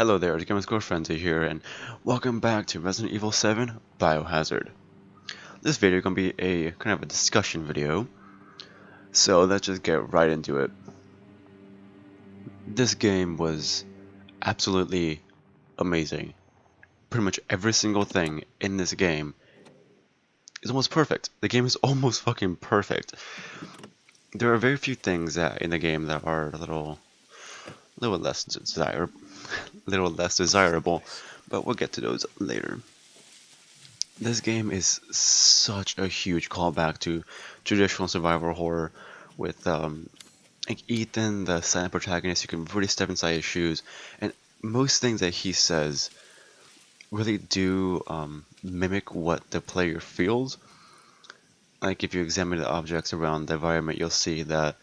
Hello there, it's Gamer's Girlfriend here, and welcome back to Resident Evil 7 Biohazard. This video is going to be a kind of a discussion video, so let's just get right into it. This game was absolutely amazing. Pretty much every single thing in this game is almost perfect. The game is almost fucking perfect. There are very few things in the game that are a little less desirable, but we'll get to those later. This game is such a huge callback to traditional survival horror with like Ethan, the silent protagonist. You can really step inside his shoes, and most things that he says really do mimic what the player feels. Like if you examine the objects around the environment, you'll see that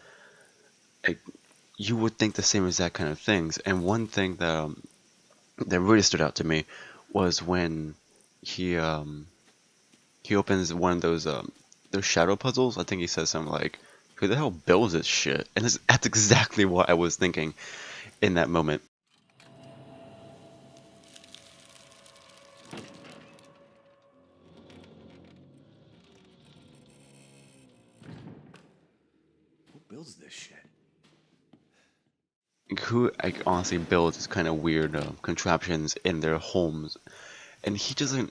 you would think the same exact kind of things. And one thing that really stood out to me was when he opens one of those shadow puzzles. I think he says something like, "Who the hell builds this shit?" And that's exactly what I was thinking in that moment. Who builds this shit? Who honestly builds these kind of weird contraptions in their homes, and he just an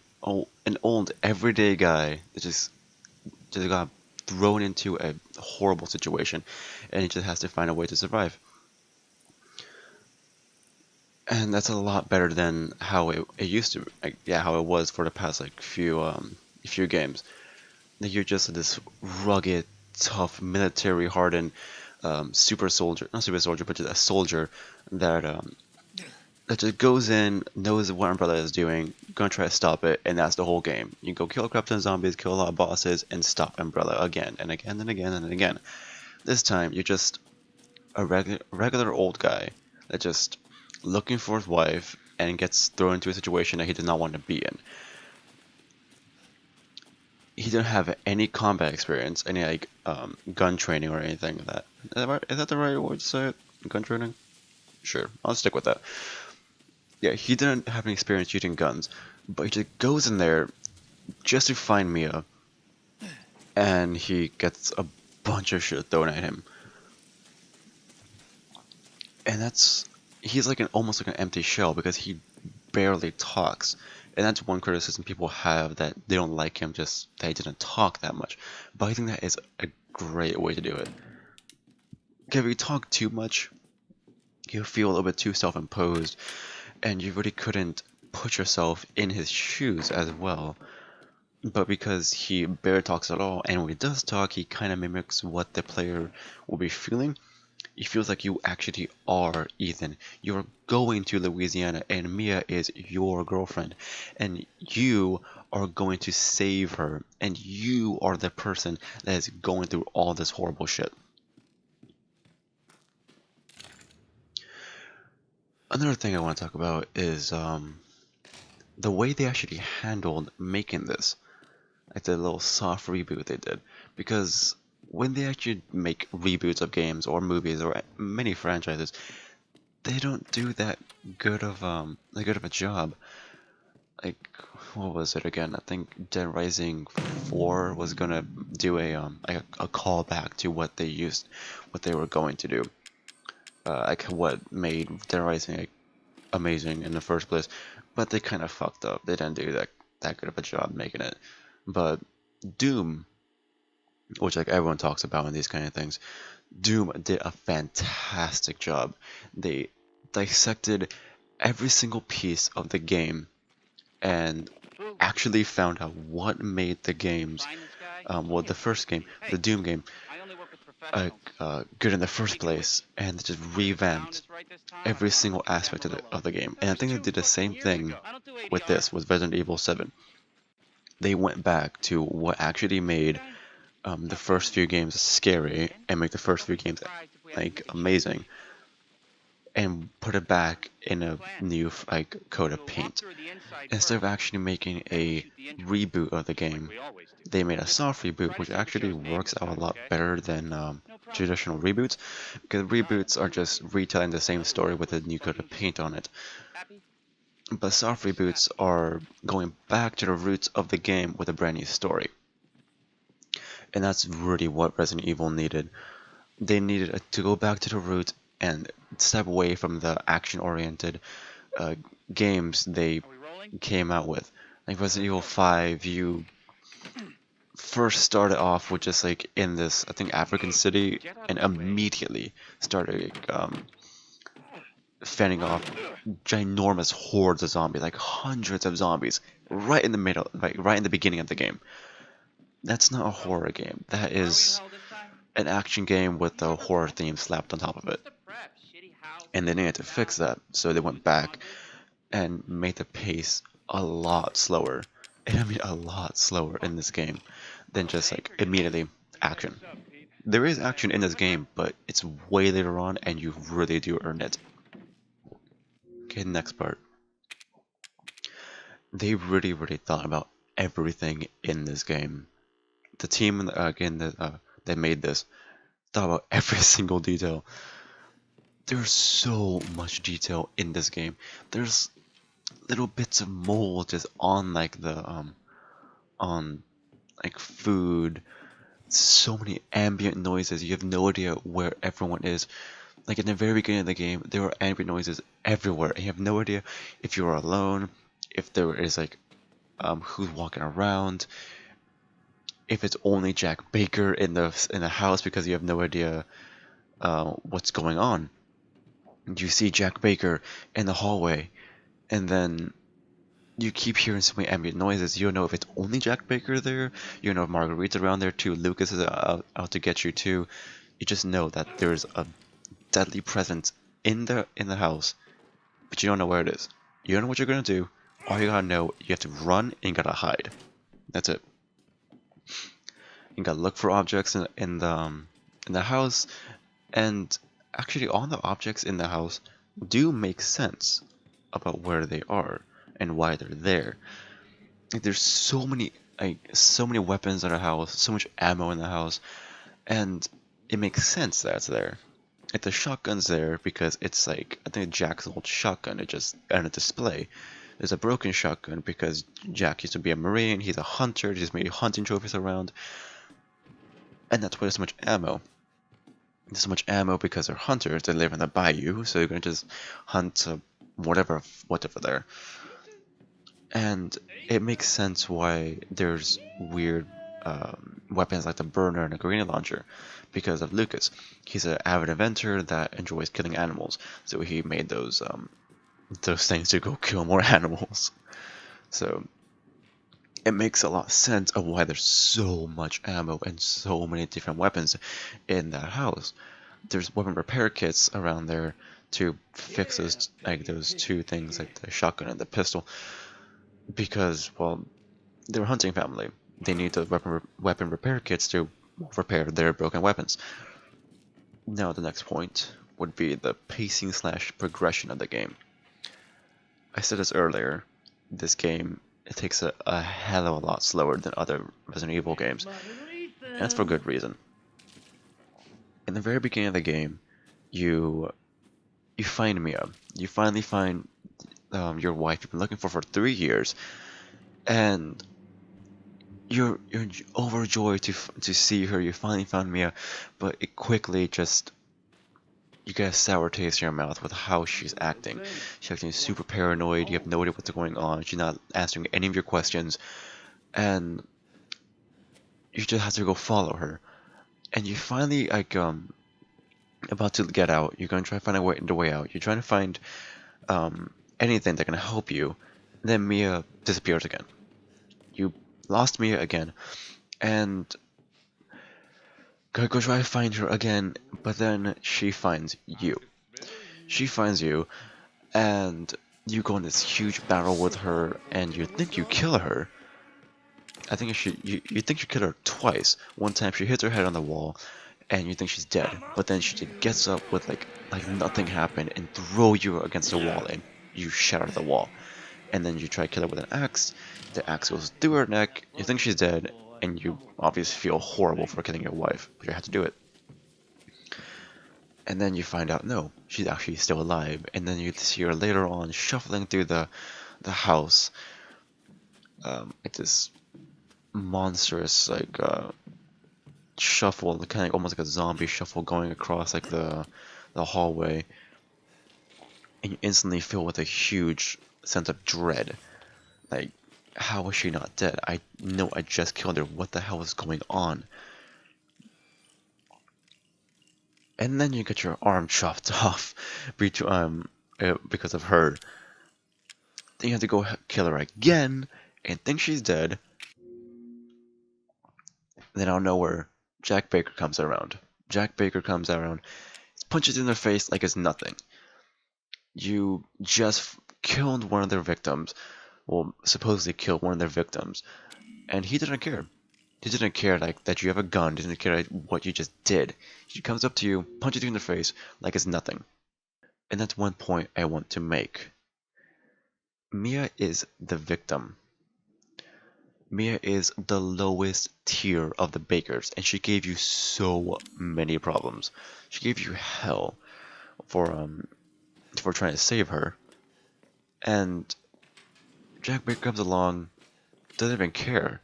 old everyday guy that just got thrown into a horrible situation, and he just has to find a way to survive. And that's a lot better than how it used to, how it was for the past few games. That you're just this rugged, tough, military hardened super soldier, not super soldier, but just a soldier that just goes in, knows what Umbrella is doing, gonna try to stop it, and that's the whole game. You go kill a crap ton of zombies, kill a lot of bosses, and stop Umbrella again and again and again and again. This time you're just a regular old guy that just looking for his wife and gets thrown into a situation that he did not want to be in. He didn't have any combat experience, any gun training or anything like that. Is that the right word to say it? Gun training? Sure, I'll stick with that. Yeah, he didn't have any experience using guns, but he just goes in there just to find Mia, and he gets a bunch of shit thrown at him. And he's almost like an empty shell because he barely talks. And that's one criticism people have, that they don't like him just that he didn't talk that much. But I think that is a great way to do it. Because if you talk too much, you feel a little bit too self-imposed, and you really couldn't put yourself in his shoes as well. But because he barely talks at all, and when he does talk, he kind of mimics what the player will be feeling. It feels like you actually are Ethan. You're going to Louisiana, and Mia is your girlfriend, and you are going to save her, and you are the person that is going through all this horrible shit. Another thing I want to talk about is the way they actually handled making this, like the little soft reboot they did, because when they actually make reboots of games or movies or many franchises, they don't do that good of a job. Like, what was it again? I think Dead Rising 4 was gonna do a callback to what they were going to do. Like what made Dead Rising amazing in the first place, but they kind of fucked up. They didn't do that good of a job making it. But Doom, which everyone talks about in these kind of things, Doom did a fantastic job. They dissected every single piece of the game and actually found out what made the games, the first game, the Doom game, good in the first place, and just revamped every single aspect of the game. And I think they did the same thing with Resident Evil 7. They went back to what actually made the first few games scary and make the first few games amazing, and put it back in a new coat of paint. Instead of actually making a reboot of the game, they made a soft reboot, which actually works out a lot better than traditional reboots, because reboots are just retelling the same story with a new coat of paint on it. But soft reboots are going back to the roots of the game with a brand new story. And that's really what Resident Evil needed. They needed to go back to the roots and step away from the action-oriented uh, games they came out with. Like Resident Evil 5, you first started off with just like in this, I think, African city, and immediately started fending off ginormous hordes of zombies, like hundreds of zombies, right in the middle, like right in the beginning of the game. That's not a horror game. That is an action game with a horror theme slapped on top of it. And they needed to fix that, so they went back and made the pace a lot slower. And I mean a lot slower in this game than just like immediately action. There is action in this game, but it's way later on and you really do earn it. Okay, next part. They really thought about everything in this game. The team again that made this thought about every single detail. There's so much detail in this game. There's little bits of mold just on like the on like food. So many ambient noises. You have no idea where everyone is. Like in the very beginning of the game, there were ambient noises everywhere, and you have no idea if you're alone, if there is like who's walking around, if it's only Jack Baker in the house, because you have no idea what's going on. You see Jack Baker in the hallway, and then you keep hearing so many ambient noises. You don't know if it's only Jack Baker there. You don't know if Marguerite's around there too. Lucas is out to get you too. You just know that there's a deadly presence in the house, but you don't know where it is. You don't know what you're gonna do. All you gotta know, you have to run and you gotta hide. That's it. You gotta look for objects in the house, and actually all the objects in the house do make sense about where they are and why they're there. Like, there's so many weapons in the house, so much ammo in the house, and it makes sense that it's there. Like the shotgun's there because it's like, I think Jack's old shotgun, it just on a display. There's a broken shotgun because Jack used to be a Marine, he's a hunter, he's made hunting trophies around. And that's why there's so much ammo. There's so much ammo because they're hunters, they live in the bayou, so you're gonna just hunt whatever there. And it makes sense why there's weird weapons like the burner and a grenade launcher, because of Lucas. He's an avid inventor that enjoys killing animals, so he made those things to go kill more animals. So it makes a lot of sense of why there's so much ammo and so many different weapons in that house. There's weapon repair kits around there to fix those two things, like the shotgun and the pistol, because, well, they're a hunting family. They need the weapon repair kits to repair their broken weapons. Now the next point would be the pacing / progression of the game. I said this earlier, this game, it takes a hell of a lot slower than other Resident Evil games, and that's for good reason. In the very beginning of the game, you find Mia. You finally find your wife you've been looking for 3 years, and you're overjoyed to see her. You finally found Mia, but it quickly just, you get a sour taste in your mouth with how she's acting. She's acting super paranoid. You have no idea what's going on. She's not answering any of your questions, and you just have to go follow her. And you finally about to get out. You're gonna try to find the way out. You're trying to find anything that can help you. And then Mia disappears again. You lost Mia again, and go try to find her again, but then she finds you. She finds you, and you go in this huge battle with her, and you think you kill her. I think you think you kill her twice. One time she hits her head on the wall, and you think she's dead, but then she just gets up with like nothing happened and throw you against the wall, and you shatter the wall. And then you try to kill her with an axe. The axe goes through her neck. You think she's dead, and you obviously feel horrible for killing your wife, but you have to do it. And then you find out, no, she's actually still alive. And then you see her later on shuffling through the house. It's this monstrous like shuffle, kind of almost like a zombie shuffle going across like the hallway, and you instantly feel with a huge sense of dread. Like, how was she not dead? I know I just killed her. What the hell is going on? And then you get your arm chopped off because of her. Then you have to go kill her again and think she's dead. Then out of nowhere, Jack Baker comes around. Jack Baker comes around, punches you in the face like it's nothing. You just killed one of their victims. Well, supposedly killed one of their victims. And he didn't care. He didn't care like that you have a gun. He didn't care like, what you just did. He comes up to you, punches you in the face like it's nothing. And that's one point I want to make. Mia is the victim. Mia is the lowest tier of the Bakers, and she gave you so many problems. She gave you hell for trying to save her. And Jack Baker comes along, doesn't even care.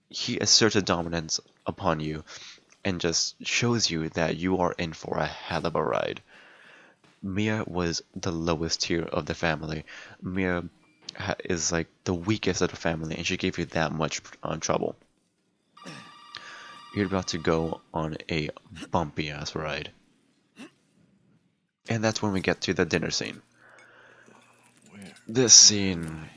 He asserts a dominance upon you and just shows you that you are in for a hell of a ride. Mia was the lowest tier of the family. Mia is like the weakest of the family, and she gave you that much trouble. You're about to go on a bumpy ass ride. And that's when we get to the dinner scene. This scene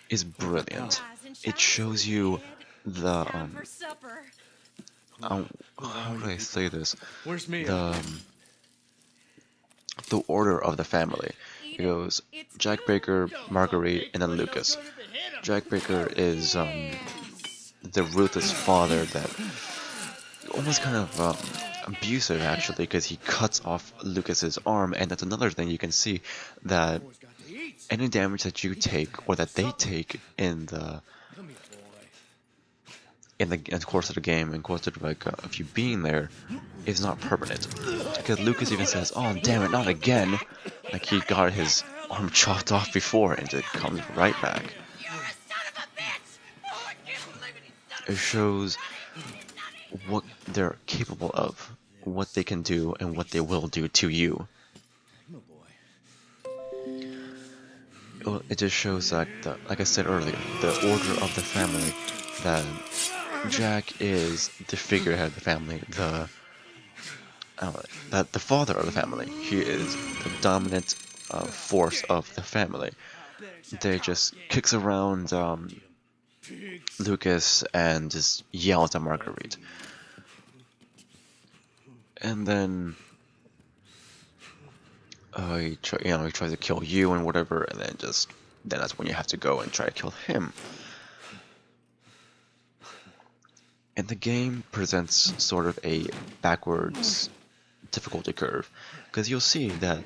is brilliant. It shows you the how do I say this? Where's Mia? The order of the family. It goes Jack Baker, Marguerite, and then Lucas. Jack Baker is the ruthless father that almost kind of abusive actually, because he cuts off Lucas's arm, and that's another thing you can see, that any damage that you take or that they take in the course of the game, in course of like of you being there, is not permanent. Because Lucas even says, "Oh damn it, not again!" Like he got his arm chopped off before, and it comes right back. It shows what they're capable of, what they can do, and what they will do to you. It just shows that, like I said earlier, the order of the family, that Jack is the figurehead of the family, the father of the family. He is the dominant force of the family. They just kicks around Lucas and just yells at Marguerite. And then he tries to kill you and whatever, and then that's when you have to go and try to kill him. And the game presents sort of a backwards difficulty curve, because you'll see that,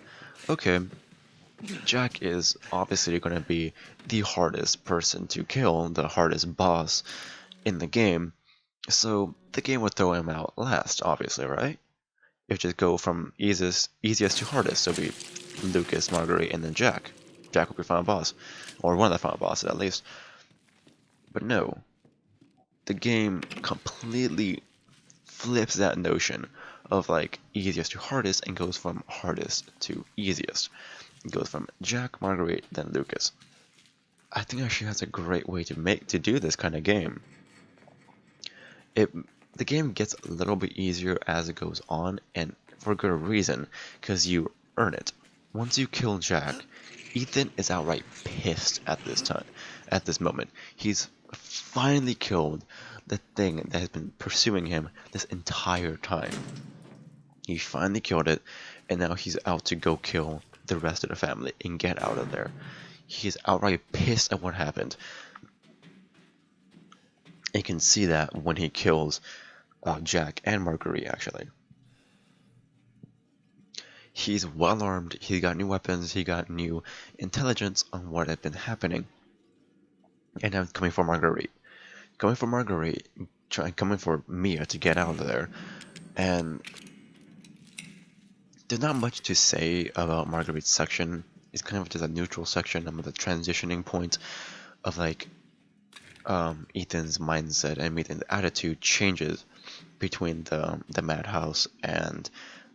okay, Jack is obviously going to be the hardest person to kill, the hardest boss in the game, so the game would throw him out last, obviously, right? It would just go from easiest to hardest, so it'd be Lucas, Marguerite, and then Jack. Jack would be final boss, or one of the final bosses at least. But no, the game completely flips that notion of like easiest to hardest and goes from hardest to easiest. It goes from Jack, Marguerite, then Lucas. I think actually that's a great way to do this kind of game. The game gets a little bit easier as it goes on, and for good reason, because you earn it. Once you kill Jack, Ethan is outright pissed at this moment. He's finally killed the thing that has been pursuing him this entire time. He finally killed it, and now he's out to go kill the rest of the family and get out of there. He's outright pissed at what happened. You can see that when he kills Jack and Marguerite, actually. He's well armed, he got new weapons, he got new intelligence on what had been happening. And now coming for Marguerite. Coming for Mia to get out of there. And There's not much to say about Marguerite's section. It's kind of just a neutral section. The transitioning point of like Ethan's mindset and Ethan's attitude changes between the madhouse and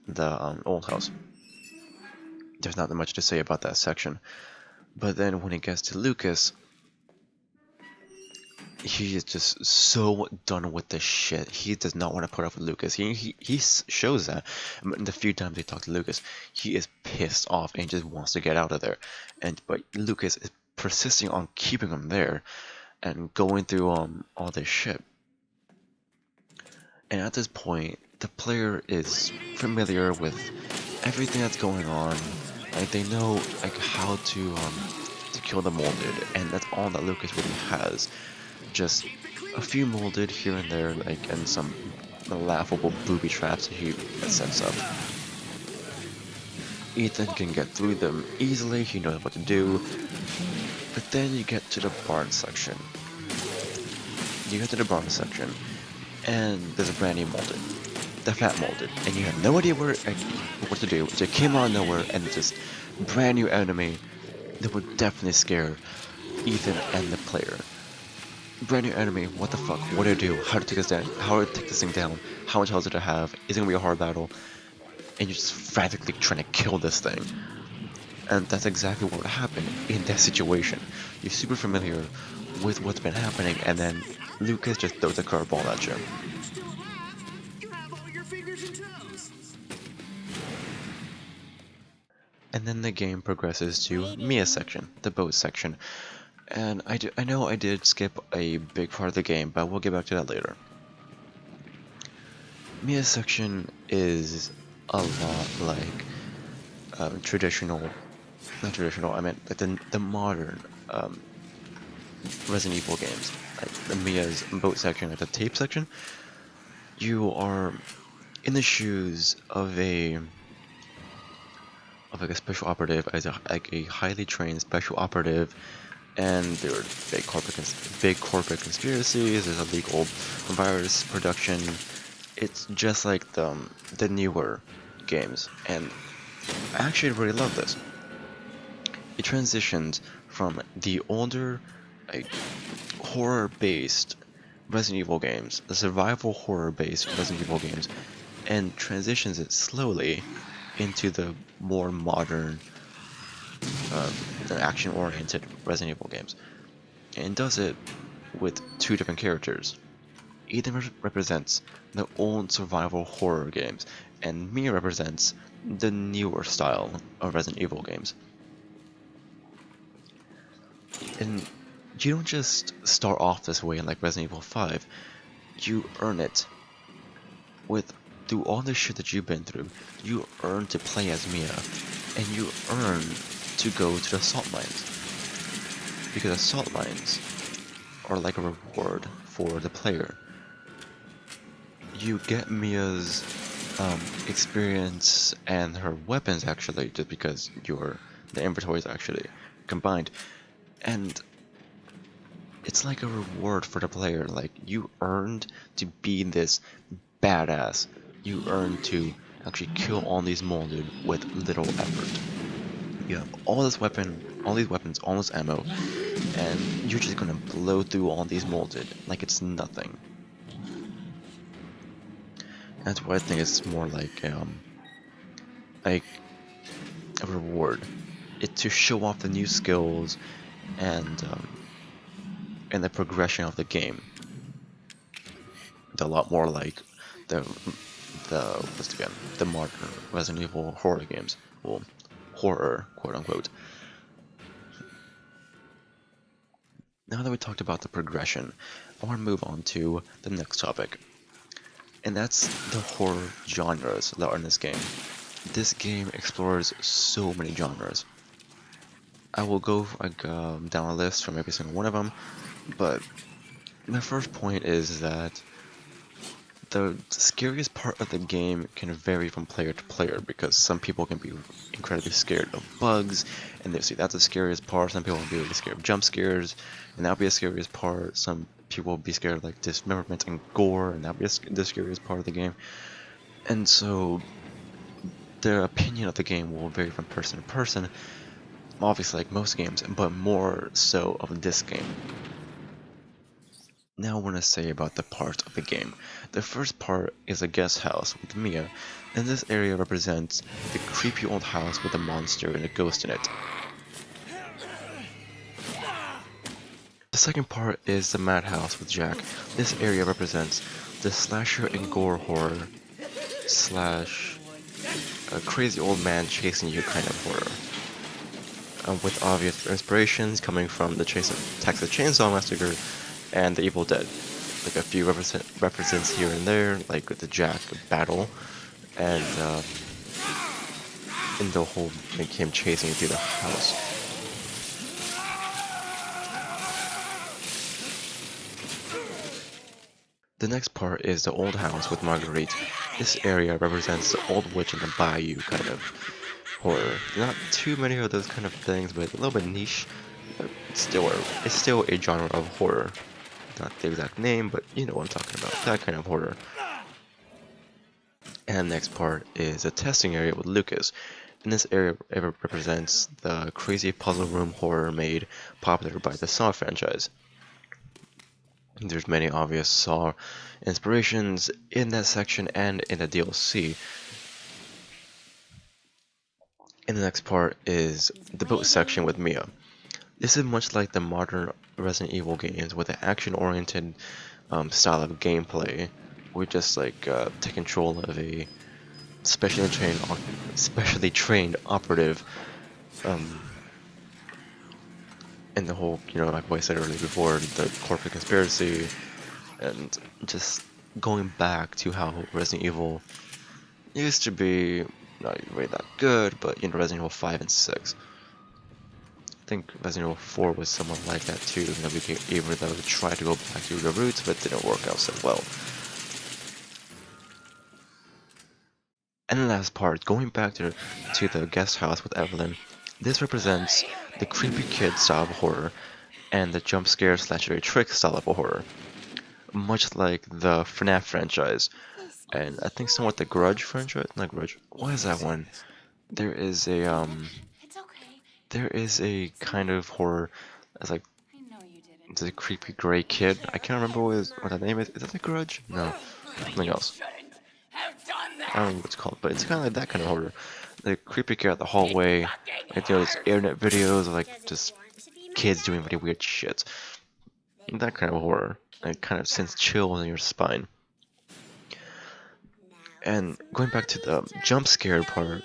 the old house. There's not much to say about that section. But then when it gets to Lucas, he is just so done with this shit. He does not want to put up with Lucas. He shows that the few times they talk to Lucas. He is pissed off and just wants to get out of there. But Lucas is persisting on keeping him there and going through all this shit. And at this point, the player is familiar with everything that's going on. Like they know like how to kill the molded, and that's all that Lucas really has. Just a few molded here and there, like, and some laughable booby traps that he sets up. Ethan can get through them easily, he knows what to do. But then you get to the barn section. And there's a brand new molded. The fat molded. And you have no idea what to do. So it came out of nowhere, and just brand new enemy that would definitely scare Ethan and the player. Brand new enemy, what the fuck, what do I do, how to take this down, how to take this thing down, how much health did I have, is it gonna be a hard battle, and you're just frantically trying to kill this thing. And that's exactly what would happen in that situation. You're super familiar with what's been happening, and then Lucas just throws a curveball at you. And then the game progresses to Mia's section, the boat section. And I know I did skip a big part of the game, but we'll get back to that later. Mia's section is a lot like traditional, not traditional, I meant like the modern Resident Evil games. Like the Mia's boat section, like the tape section, you are in the shoes of like a special operative, as like a highly trained special operative. And there are big corporate conspiracies. There's a legal virus production. It's just like the newer games, and I actually really love this. It transitions from the older, like horror-based Resident Evil games, the survival horror-based Resident Evil games, and transitions it slowly into the more modern, action-oriented Resident Evil games, and does it with two different characters. Ethan represents the old survival horror games, and Mia represents the newer style of Resident Evil games. And you don't just start off this way in like Resident Evil 5, you earn it. Through all the shit that you've been through, you earn to play as Mia, and you earn to go to the assault mines. Because assault mines are like a reward for the player. You get Mia's experience and her weapons actually, just because the inventory is actually combined, and it's like a reward for the player. Like, you earned to be this badass. You earned to actually kill all these molded with little effort. You have all these weapons, all this ammo, and you're just gonna blow through all these molded like it's nothing. That's why I think it's more like a reward. It's to show off the new skills and the progression of the game. It's a lot more like the modern Resident Evil horror games. Well, horror, quote unquote. Now that we talked about the progression, I want to move on to the next topic. And that's the horror genres that are in this game. This game explores so many genres. I will go down a list from every single one of them, but my first point is that the scariest part of the game can vary from player to player, because some people can be incredibly scared of bugs, and they see that's the scariest part. Some people will be really scared of jump scares, and that'll be the scariest part. Some people will be scared of like dismemberment and gore, and that'll be the scariest part of the game. And so their opinion of the game will vary from person to person, obviously like most games, but more so of this game. Now I want to say about the parts of the game. The first part is a guest house with Mia, and this area represents the creepy old house with a monster and a ghost in it. The second part is the madhouse with Jack. This area represents the slasher and gore horror slash a crazy old man chasing you kind of horror. With obvious inspirations coming from the Texas Chainsaw Massacre and the Evil Dead. Like a few references here and there, like the Jack battle, and in the whole like him chasing through the house. The next part is the old house with Marguerite. This area represents the old witch in the bayou kind of horror. Not too many of those kind of things, but a little bit niche. But it's still a genre of horror. Not the exact name, but you know what I'm talking about. That kind of horror. And the next part is a testing area with Lucas. And this area represents the crazy puzzle room horror made popular by the Saw franchise. There's many obvious Saw inspirations in that section and in the DLC. And the next part is the boat section with Mia. This is much like the modern Resident Evil games with an action-oriented style of gameplay. We just like take control of a specially trained operative, and the whole, you know, like I said earlier before, the corporate conspiracy, and just going back to how Resident Evil used to be, not really that good, but you know, Resident Evil 5 and 6. I think Resident Evil 4 was somewhat like that too, you know, even though we tried to go back to the roots, but it didn't work out so well. And the last part, going back to the guest house with Evelyn, this represents the creepy kid style of horror and the jump scare slasher trick style of horror. Much like the FNAF franchise, and I think somewhat the Grudge franchise, not Grudge, what is that one? There is a kind of horror that's like the creepy gray kid. I can't remember what that name is. Is that the Grudge? No, something else. I don't know what it's called, but it's kind of like that kind of horror. The creepy kid at the hallway, like, you know, those internet videos of like just kids doing really weird shit. That kind of horror. It kind of sends chills in your spine. And going back to the jump scare part,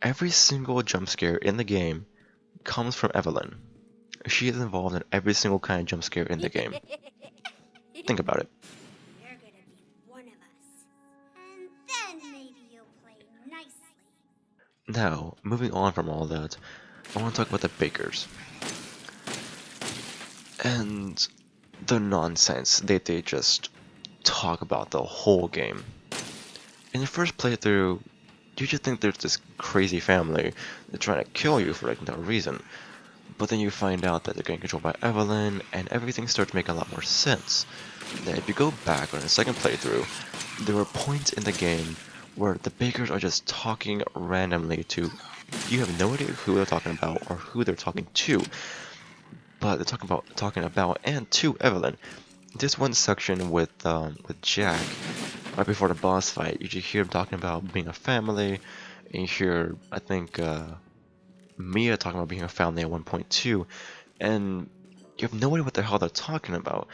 every single jump scare in the game comes from Evelyn. She is involved in every single kind of jump scare in the game. Think about it. You're gonna be one of us. And then maybe you'll play nicely. Now, moving on from all that, I want to talk about the Bakers. And the nonsense that they just talk about the whole game. In your first playthrough, you just think there's this crazy family that's trying to kill you for like no reason. But then you find out that they're getting controlled by Evelyn, and everything starts to make a lot more sense. Then if you go back on the second playthrough, there were points in the game where the Bakers are just talking randomly to, you have no idea who they're talking about or who they're talking to, but they're talking about and to Evelyn. This one section with Jack, right before the boss fight, you just hear him talking about being a family, and you hear, I think, Mia talking about being a family at one point too, and you have no idea what the hell they're talking about,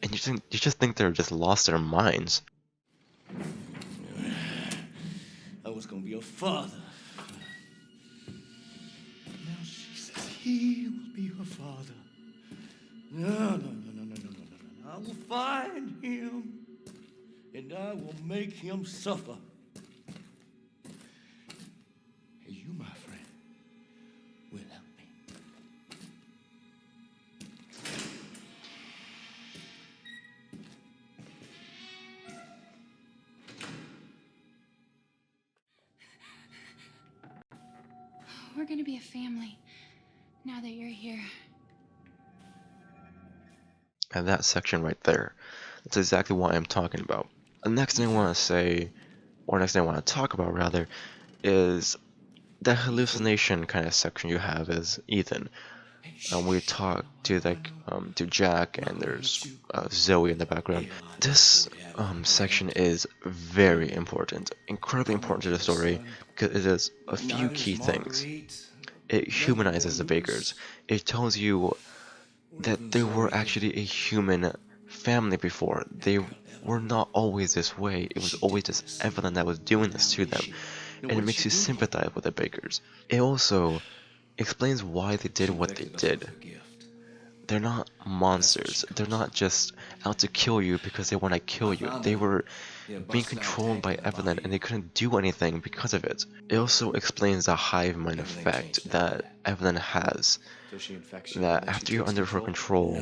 and you just think they're just lost their minds. I was gonna be your father. Now she says he will be her father. No. I will find him, and I will make him suffer. And you, my friend, will help me. We're gonna be a family now that you're here. And that section right there, that's exactly what I'm talking about. The next thing I want to say or next thing I want to talk about rather, is the hallucination kind of section you have as Ethan. We talk to Jack, and there's Zoe in the background. This section is very important, incredibly important to the story, because it does a few key things. It humanizes the Bakers. It tells you that they were actually a human family before. They were not always this way. It was always just Evelyn that was doing this to them, and it makes you sympathize with the Bakers. It also explains why they did what they did. They're not monsters. They're not just out to kill you because they want to kill you. They were being controlled by Evelyn, and they couldn't do anything because of it. It also explains the hive mind effect that Evelyn has. That after you're under her control,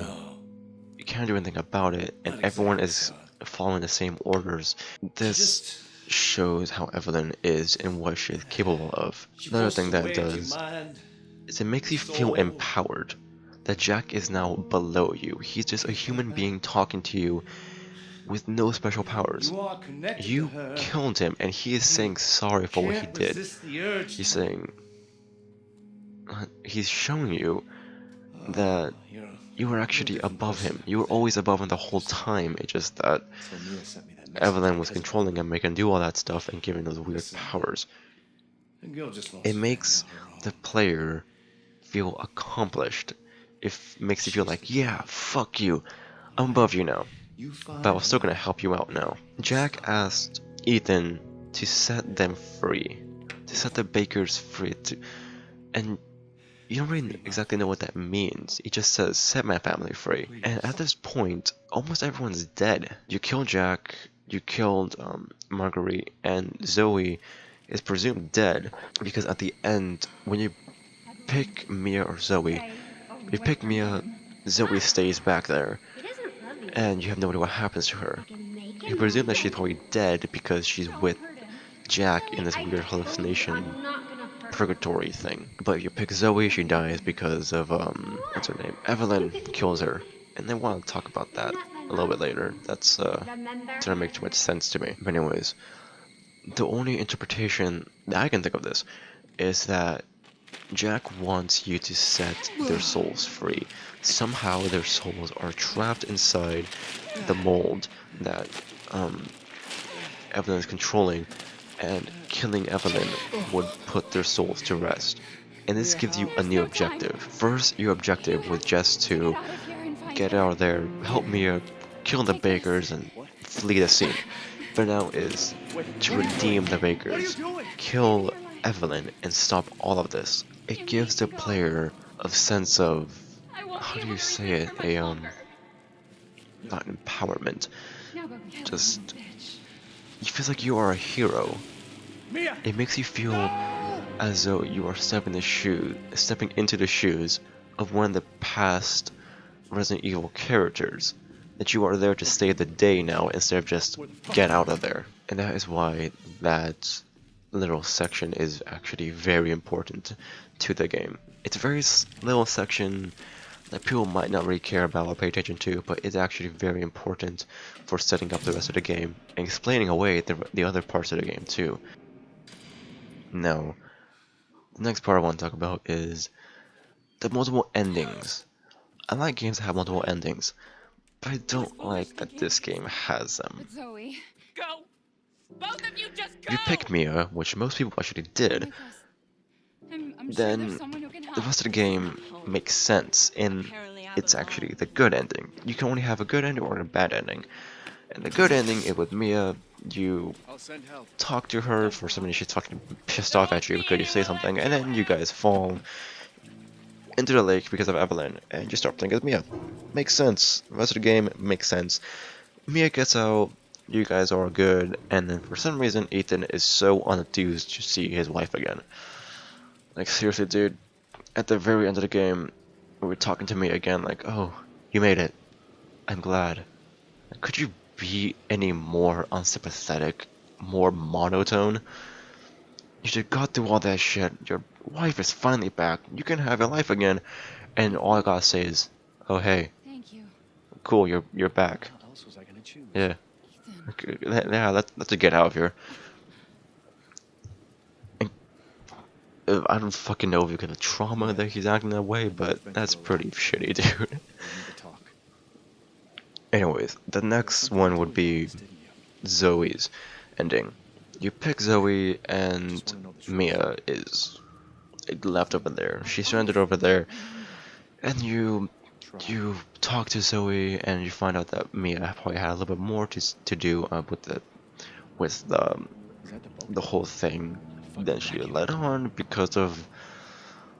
you can't do anything about it, and everyone is following the same orders. This shows how Evelyn is and what she is capable of. Another thing that it does is it makes you feel empowered. That Jack is now below you. He's just a human being talking to you with no special powers. You killed him, and he is saying sorry for what he did. He's saying, he's showing you that you were actually above him. You were always above him the whole time. It's just that Evelyn was controlling him, making him do all that stuff, and giving those weird powers. It makes the player feel accomplished. It makes you feel like, yeah, fuck you, I'm above you now, but I'm still gonna help you out now. Jack asked Ethan to set them free, to set the Bakers free, and you don't really exactly know what that means. He just says, set my family free. And at this point, almost everyone's dead. You killed Jack, you killed Marguerite, and Zoe is presumed dead, because at the end, when you pick Mia or Zoe, if you pick Mia, Zoe stays back there, and you have no idea what happens to her. You presume that she's probably dead because she's with Jack in this weird hallucination purgatory thing. But if you pick Zoe, she dies because of, what's her name? Evelyn kills her. And they want to talk about that a little bit later. That's, doesn't make too much sense to me. But anyways, the only interpretation that I can think of this is that Jack wants you to set their souls free. Somehow their souls are trapped inside the mold that Evelyn is controlling, and killing Evelyn would put their souls to rest. And this gives you a new objective. First, your objective was just to get out of there, help Mia, kill the Bakers, and flee the scene. But now is to redeem the Bakers, kill Evelyn, and stop all of this. It gives the player a sense of, how do you say it, not empowerment, just, you feel like you are a hero. It makes you feel as though you are stepping into the shoes of one of the past Resident Evil characters. That you are there to save the day now instead of just get out of there. And that is why that little section is actually very important to the game. It's a very little section that people might not really care about or pay attention to, but it's actually very important for setting up the rest of the game and explaining away the other parts of the game too. Now, the next part I want to talk about is the multiple endings. I like games that have multiple endings, but I don't like that this game has them. Zoe. Go! Both of you just go! If you pick Mia, which most people actually did, I'm sure then there's someone who can help. the rest of the game makes sense, and it's actually the good ending. You can only have a good ending or a bad ending. And the good ending is with Mia, you talk to her for some reason, she's fucking pissed off at you because you say something, and then you guys fall into the lake because of Evelyn, and you start playing as Mia. Makes sense. The rest of the game makes sense. Mia gets out, you guys are good, and then for some reason Ethan is so unenthused to see his wife again. Like, seriously, dude, at the very end of the game, we were talking to me again, like, oh, you made it. I'm glad. Could you be any more unsympathetic, more monotone? You should got through all that shit. Your wife is finally back. You can have your life again. And all I gotta say is, oh hey, Thank you. cool, you're back. What else was I gonna choose? Yeah. Yeah, let's get out of here. I don't fucking know if you get a trauma that he's acting that way, but that's pretty shitty, dude. We need to talk. Anyways, the next one would be Zoe's ending. You pick Zoe, and Mia is left over there. She's stranded over there, and you talk to Zoe, and you find out that Mia probably had a little bit more to do with the whole thing than she let on because of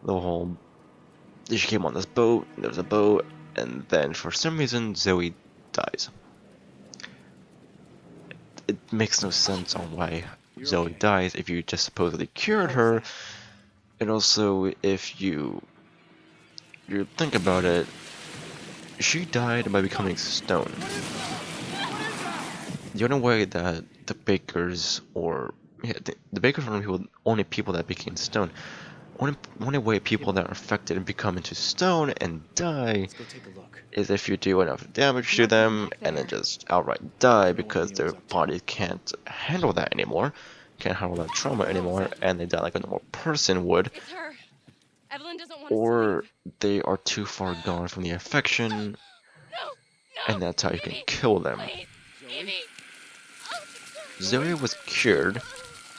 the whole. She came on this boat. There's a boat, and then for some reason Zoe dies. It makes no sense on why Zoe dies if you just supposedly cured her, and also if you think about it, she died by becoming stone. The only way that the bakers the bakers are only people that became stone. Only way people that are affected and become into stone and die Let's go take a look. is if you do enough damage to them and then just outright die because their body can't handle that anymore, can't handle that trauma anymore, and they die like a normal person would, It's her. Evelyn doesn't want us to or leave. they are too far gone from the infection, No, no. and that's how you can kill them. Please, Evie. Zoe was cured.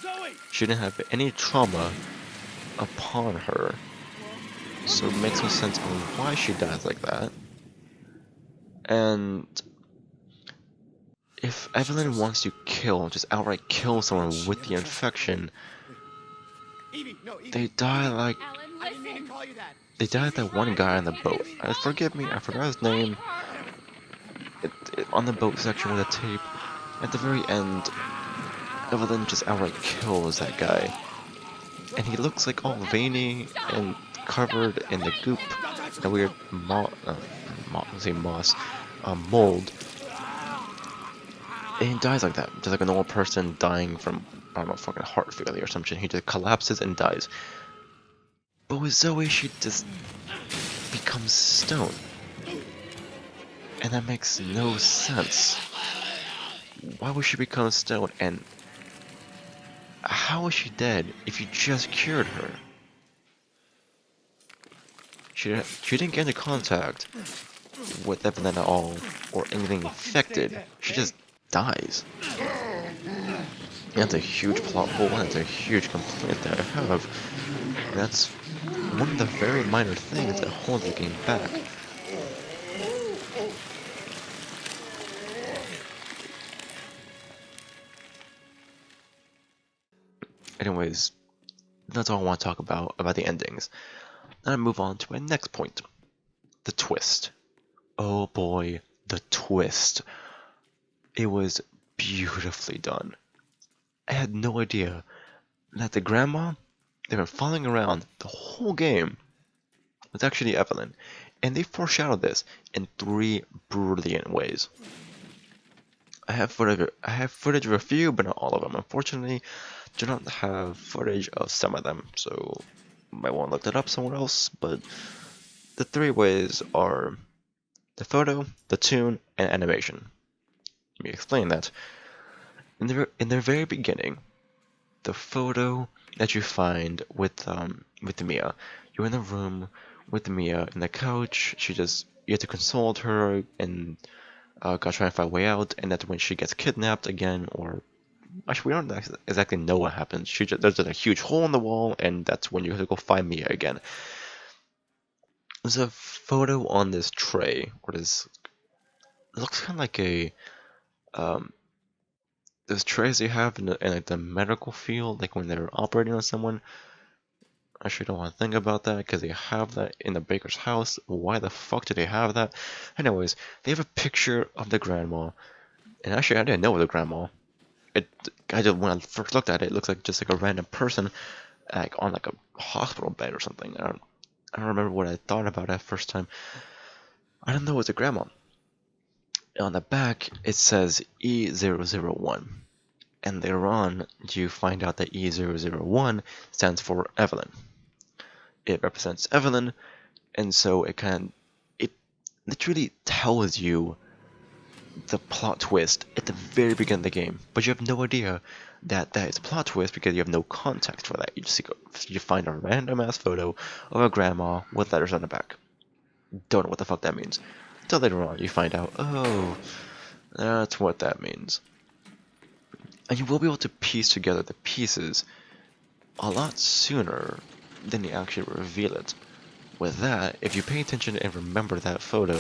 Zoe! She didn't have any trauma upon her, so it makes no sense on why she dies like that. And if Evelyn wants to just outright kill someone with the infection, Evie, no, Evie. they die like Alan, I didn't mean listen. to call you that. they die like that one guy on the boat. Forgive me, I forgot his name. On the boat section with the tape, at the very end, Evelyn just outright kills that guy. And he looks like all veiny and covered in the goop, the weird mold. And he dies like that, just like a normal person dying from, I don't know, fucking heart failure or some shit. He just collapses and dies. But with Zoe, she just becomes stone. And that makes no sense. Why would she become stone? And how is she dead if you just cured her? She didn't get into contact with Evelyn at all, or anything infected. She just dies. And that's a huge plot hole, and that's a huge complaint that I have. And that's one of the very minor things that holds the game back. Anyways, that's all I want to talk about the endings. Then I move on to my next point. The twist. Oh boy, the twist. It was beautifully done. I had no idea that the grandma they've been following around the whole game was actually Evelyn. And they foreshadowed this in 3 brilliant ways. I have footage of a few, but not all of them. Unfortunately, do not have footage of some of them, so might want to look that up somewhere else. But the 3 ways are the photo, the tune, and animation. Let me explain that. In the very beginning, the photo that you find with Mia, you're in the room with Mia in the couch. You have to console her and gotta try and find a way out. And that's when she gets kidnapped again, or actually we don't exactly know what happens. There's a huge hole in the wall, and that's when you have to go find Mia again. There's a photo on this tray, or this. It looks kind of like a those trays they have in like the medical field, like when they're operating on someone. I actually don't want to think about that because they have that in the baker's house. Why the fuck do they have that? Anyways, they have a picture of the grandma, and actually I didn't know it was a grandma. When I first looked at it, it looks like just like a random person, like on like a hospital bed or something. I don't remember what I thought about it first time. I didn't know it was a grandma. On the back, it says E001. And later on, you find out that E001 stands for Evelyn. It represents Evelyn, and so it literally tells you the plot twist at the very beginning of the game, but you have no idea that that is a plot twist because you have no context for that. You find a random ass photo of a grandma with letters on the back. Don't know what the fuck that means. Until later on, you find out, oh, that's what that means. And you will be able to piece together the pieces a lot sooner than you actually reveal it. With that, if you pay attention and remember that photo,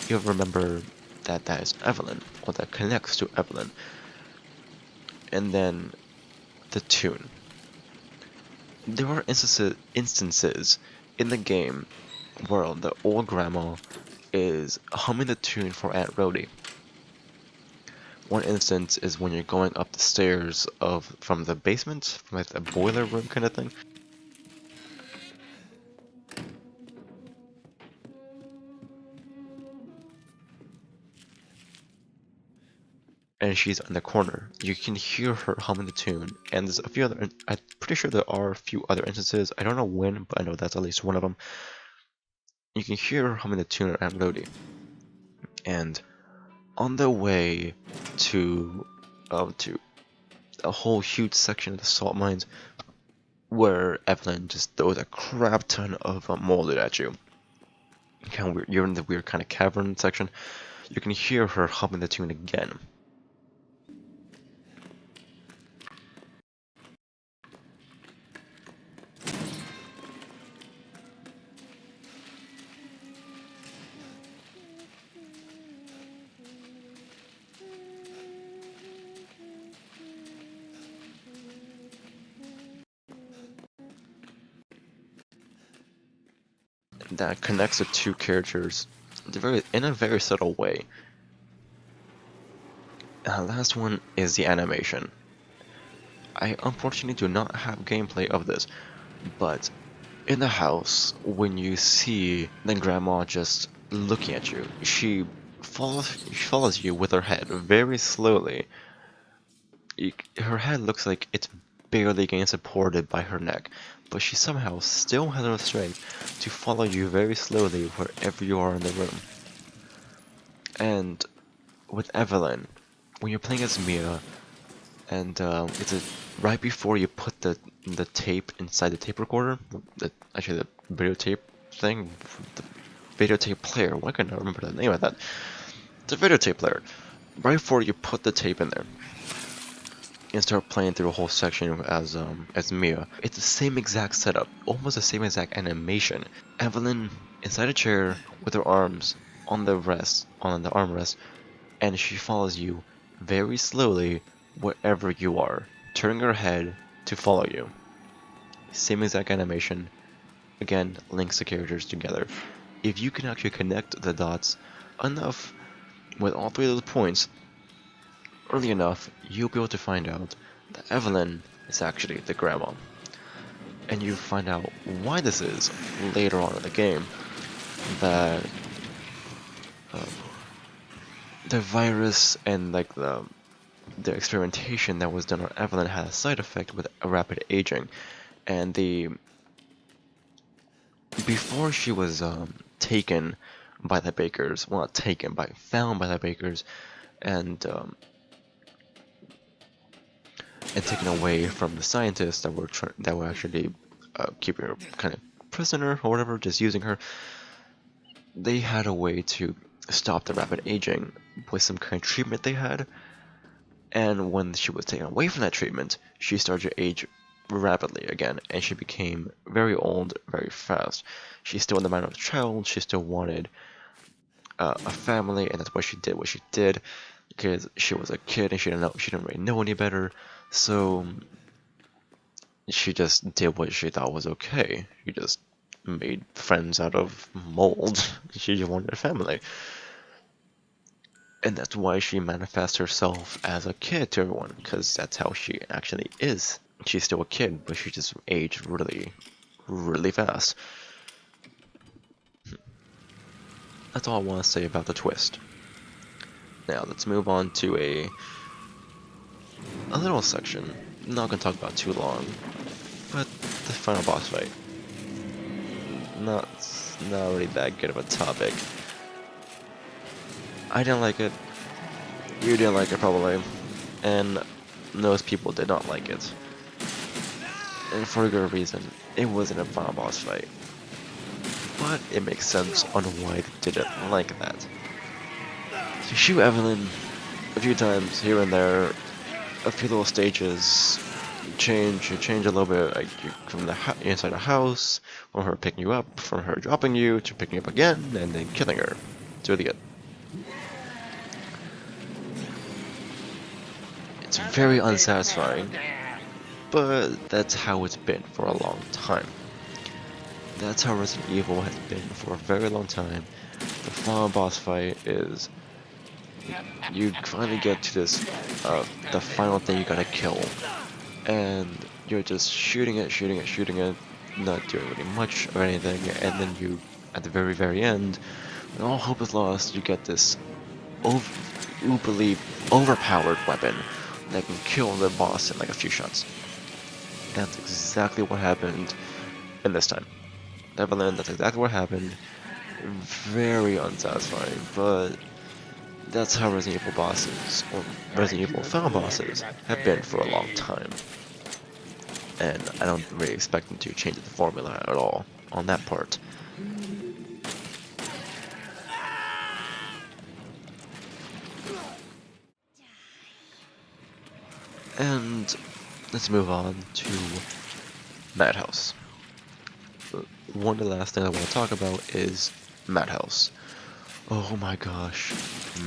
you'll remember that that is Evelyn, or that connects to Evelyn. And then the tune. There are instances in the game where the old grandma is humming the tune for Aunt Rhody. One instance is when you're going up the stairs from the basement, from like the boiler room kind of thing. And she's in the corner. You can hear her humming the tune, and there's a few other. I'm pretty sure there are a few other instances. I don't know when, but I know that's at least one of them. You can hear her humming the tune at Aunt Rhody, and on the way to a whole huge section of the salt mines, where Evelyn just throws a crap ton of molded at you. Kind of weird. You're in the weird kind of cavern section. You can hear her humming the tune again. That connects the two characters in a very subtle way. Last one is the animation. I unfortunately do not have gameplay of this, but in the house, when you see the grandma just looking at you, she follows you with her head very slowly. Her head looks like it's barely getting supported by her neck, but she somehow still has enough strength to follow you very slowly wherever you are in the room. And with Evelyn, when you're playing as Mia, and right before you put the tape inside the tape recorder, actually the videotape thing, the videotape player. Why can't I remember the name of that? It's a videotape player. Right before you put the tape in there and start playing through a whole section as Mia, it's the same exact setup, almost the same exact animation. Evelyn inside a chair with her arms on the armrest, and she follows you very slowly wherever you are, turning her head to follow you. Same exact animation. Again, links the characters together. If you can actually connect the dots enough with all three of those points early enough, you'll be able to find out that Evelyn is actually the grandma. And you find out why this is later on in the game. That the virus and like the experimentation that was done on Evelyn had a side effect with a rapid aging, and before she was taken by the Bakers, well, not taken, but found by the Bakers, and taken away from the scientists that were actually keeping her kind of prisoner or whatever, just using her. They had a way to stop the rapid aging with some kind of treatment they had. And when she was taken away from that treatment, she started to age rapidly again, and she became very old very fast. She's still in the mind of a child. She still wanted a family, and that's why she did what she did, because she was a kid and she didn't really know any better. So she just did what she thought was okay. She just made friends out of mold. She just wanted a family. And that's why she manifests herself as a kid to everyone, because that's how she actually is. She's still a kid, but she just aged really, really fast. That's all I want to say about the twist. Now, let's move on to a little section. I'm not going to talk about too long, but the final boss fight. Not really that good of a topic. I didn't like it. You didn't like it probably, and most people did not like it. And for a good reason, it wasn't a final boss fight. But it makes sense on why they didn't like that. So you shoot Evelyn a few times here and there, a few little stages, you change a little bit, like you, from the inside a house, from her picking you up, from her dropping you, to picking you up again, and then killing her. It's really good. It's very unsatisfying, but that's how it's been for a long time. That's how Resident Evil has been for a very long time. The final boss fight is you finally get to this, the final thing you gotta kill, and you're just shooting it, not doing really much or anything, and then you, at the very end, when all hope is lost, you get this uberly overpowered weapon that can kill the boss in like a few shots. That's exactly what happened in this time. Evelyn, that's exactly what happened. Very unsatisfying, but that's how Resident Evil bosses, or Resident Evil final bosses, have been for a long time. And I don't really expect them to change the formula at all on that part. And let's move on to Madhouse. One of the last things I want to talk about is Madhouse. Oh my gosh,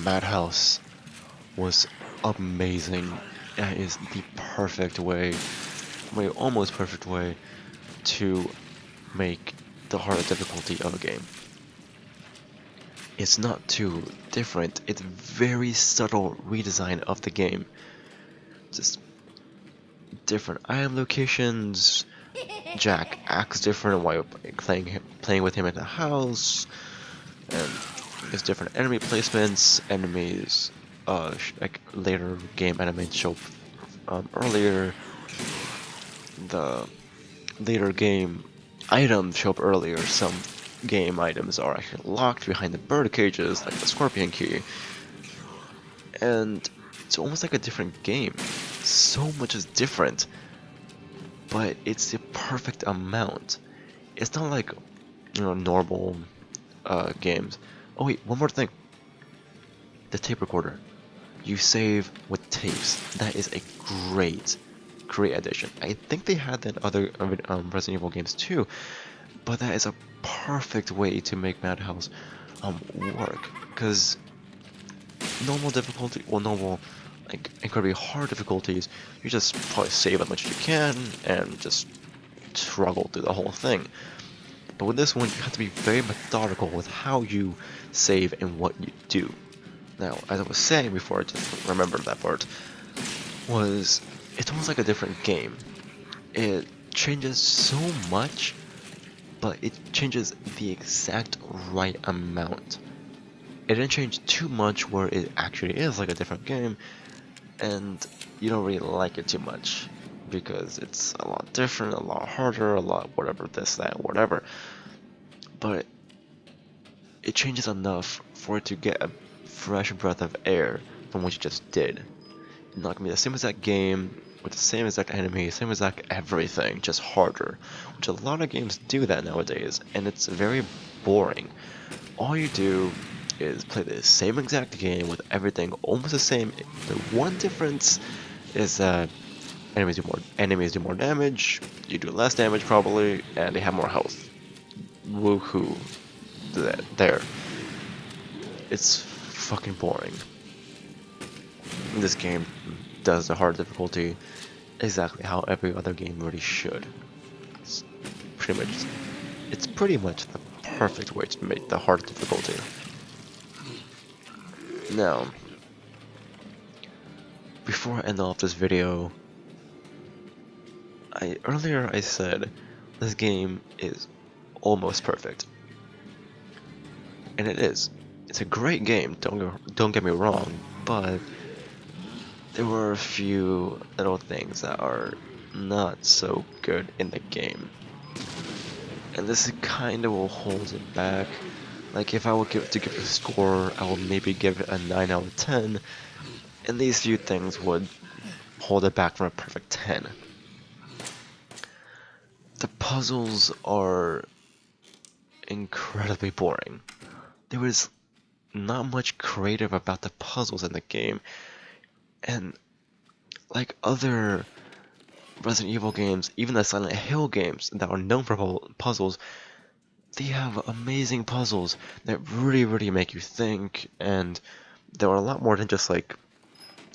Madhouse was amazing. That is the perfect way, almost perfect way, to make the harder difficulty of a game. It's not too different, it's very subtle redesign of the game. Just different item locations, Jack acts different while playing with him in the house, and there's different enemy placements, enemies, like later game enemies show up earlier, the later game items show up earlier, some game items are actually locked behind the bird cages, like the scorpion key, and it's almost like a different game. So much is different, but it's the perfect amount. It's not like, normal games. Oh wait, one more thing. The tape recorder. You save with tapes. That is a great addition. I think they had that in other Resident Evil games too, but that is a perfect way to make Madhouse work. Because normal difficulty, like incredibly hard difficulties, you just probably save as much as you can and just struggle through the whole thing. But with this one, you have to be very methodical with how you save and what you do. Now, as I was saying before, I just remembered that part, was it's almost like a different game. It changes so much, but it changes the exact right amount. It didn't change too much where it actually is like a different game, and you don't really like it too much because it's a lot different, a lot harder, a lot whatever, this, that, whatever. But it changes enough for it to get a fresh breath of air from what you just did. It's not gonna be the same exact game with the same exact enemy, same exact everything, just harder. Which a lot of games do that nowadays, and it's very boring. All you do is play the same exact game with everything almost the same. The one difference is that enemies do more damage, you do less damage probably, and they have more health. Woohoo. There. It's fucking boring. This game does the hard difficulty exactly how every other game really should. It's pretty much the perfect way to make the hard difficulty. Now, before I end off this video, earlier I said this game is almost perfect. And it is. It's a great game, don't get me wrong, but there were a few little things that are not so good in the game. And this kind of will hold it back. Like if I were to give it a score, I would maybe give it a 9 out of 10. and these few things would hold it back from a perfect 10. The puzzles are incredibly boring. There was not much creative about the puzzles in the game, and like other Resident Evil games, even the Silent Hill games that are known for puzzles, they have amazing puzzles that really make you think, and there are a lot more than just like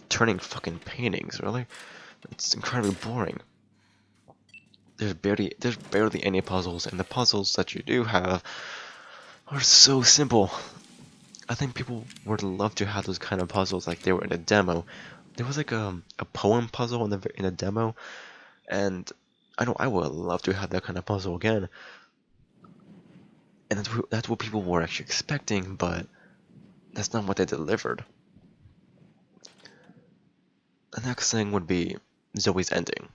turning fucking paintings, really. It's incredibly boring. There's barely any puzzles, and the puzzles that you do have are so simple. I think people would love to have those kind of puzzles like they were in a demo. There was like a poem puzzle in a demo, and I know I would love to have that kind of puzzle again. And that's what people were actually expecting, but that's not what they delivered. The next thing would be Zoe's ending.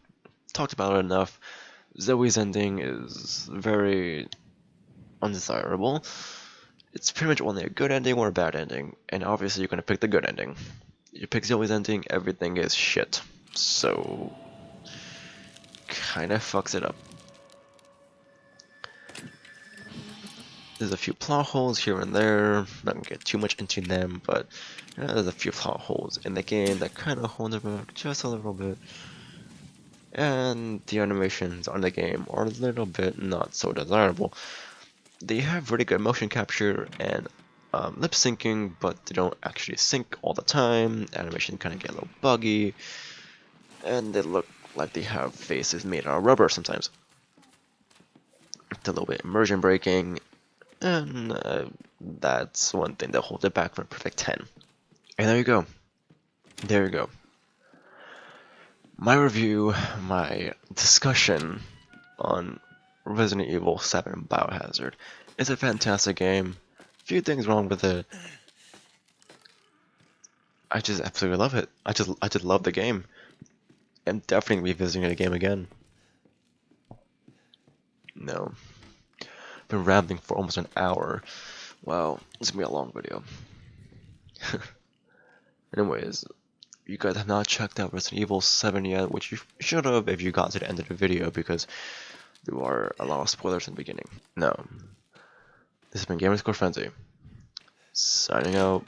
Talked about it enough. Zoe's ending is very undesirable. It's pretty much only a good ending or a bad ending, and obviously you're gonna pick the good ending. You pick Zoe's ending, everything is shit. So, kinda fucks it up. There's a few plot holes here and there, not gonna get too much into them, but there's a few plot holes in the game that kinda hold it back just a little bit. And the animations on the game are a little bit not so desirable. They have really good motion capture and lip syncing, but they don't actually sync all the time. Animation kind of get a little buggy, and they look like they have faces made out of rubber sometimes. It's a little bit immersion breaking, and that's one thing that holds it back from a perfect 10. And there you go. There you go. My review, my discussion on Resident Evil 7 Biohazard. It's a fantastic game. Few things wrong with it. I just absolutely love it. I just love the game. I'm definitely revisiting the game again. No. Been rambling for almost an hour. Wow, it's gonna be a long video. Anyways, you guys have not checked out Resident Evil 7 yet, which you should have if you got to the end of the video, because there are a lot of spoilers in the beginning. No. This has been Gamerscore Frenzy. Signing out.